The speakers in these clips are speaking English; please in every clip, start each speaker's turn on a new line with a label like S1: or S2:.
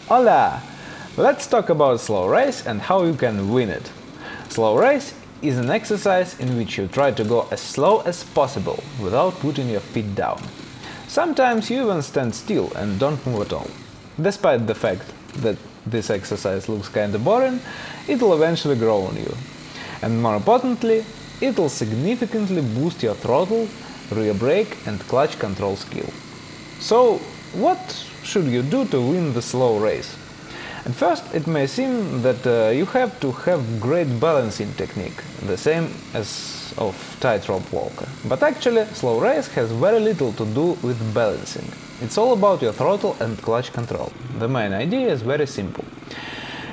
S1: Hola! Let's talk about slow race and how you can win it. Slow race is an exercise in which you try to go as slow as possible without putting your feet down. Sometimes you even stand still and don't move at all. Despite the fact that this exercise looks kinda boring, it'll eventually grow on you. And more importantly, it'll significantly boost your throttle, rear brake and clutch control skill. So, what should you do to win the slow race? At first, it may seem that you have to have great balancing technique, the same as of tightrope walker. But actually, slow race has very little to do with balancing. It's all about your throttle and clutch control. The main idea is very simple.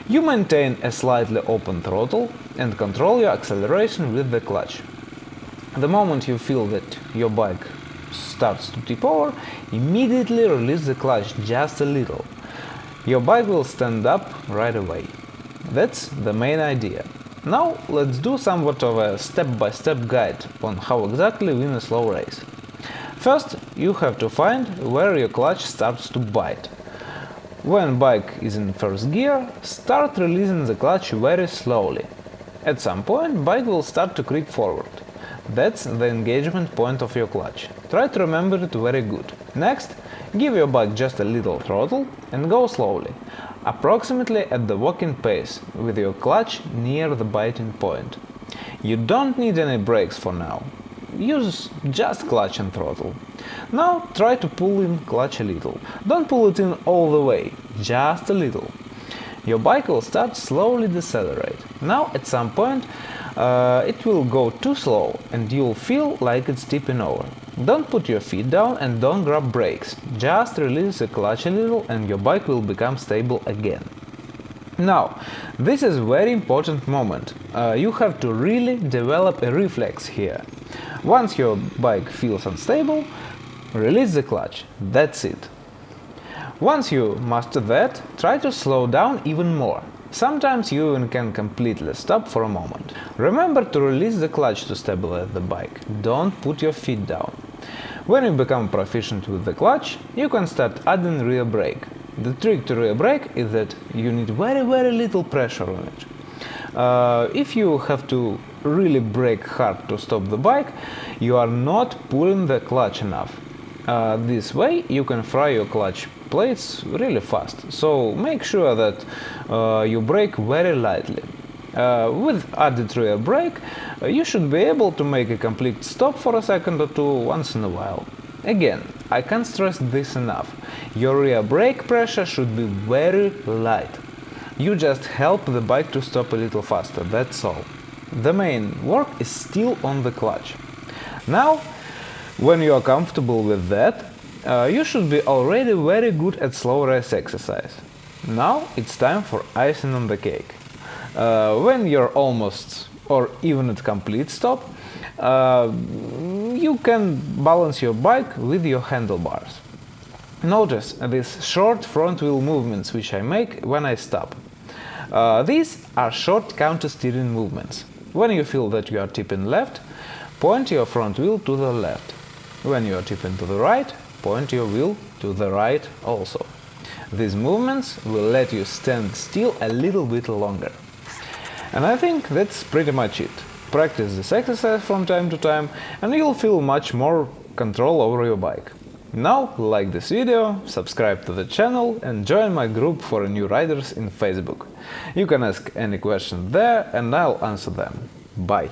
S1: You maintain a slightly open throttle and control your acceleration with the clutch. The moment you feel that your bike starts to tip over, immediately release the clutch just a little. Your bike will stand up right away. That's the main idea. Now let's do somewhat of a step-by-step guide on how exactly win a slow race. First, you have to find where your clutch starts to bite. When bike is in first gear, start releasing the clutch very slowly. At some point, bike will start to creep forward. That's the engagement point of your clutch. Try to remember it very good. Next, give your bike just a little throttle and go slowly, approximately at the walking pace, with your clutch near the biting point. You don't need any brakes for now. Use just clutch and throttle. Now try to pull in clutch a little. Don't pull it in all the way, just a little. Your bike will start slowly decelerate. Now at some point it will go too slow and you'll feel like it's tipping over. Don't put your feet down and don't grab brakes. Just release the clutch a little and your bike will become stable again. Now, this is a very important moment. You have to really develop a reflex here. Once your bike feels unstable, release the clutch. That's it. Once you master that, try to slow down even more. Sometimes you even can completely stop for a moment. Remember to release the clutch to stabilize the bike. Don't put your feet down. When you become proficient with the clutch, you can start adding rear brake. The trick to rear brake is that you need very little pressure on it. If you have to really brake hard to stop the bike, you are not pulling the clutch enough. This way you can fry your clutch plates really fast, so make sure that you brake very lightly. With added rear brake, you should be able to make a complete stop for a second or two once in a while. Again, I can't stress this enough. Your rear brake pressure should be very light. You just help the bike to stop a little faster, that's all. The main work is still on the clutch. Now, when you are comfortable with that, you should be already very good at slow race exercise. Now it's time for icing on the cake. When you're almost or even at complete stop, you can balance your bike with your handlebars. Notice these short front wheel movements which I make when I stop. These are short counter-steering movements. When you feel that you are tipping left, point your front wheel to the left. When you are tipping to the right, point your wheel to the right also. These movements will let you stand still a little bit longer. And I think that's pretty much it. Practice this exercise from time to time and you'll feel much more control over your bike. Now like this video, subscribe to the channel and join my group for new riders in Facebook. You can ask any question there and I'll answer them. Bye!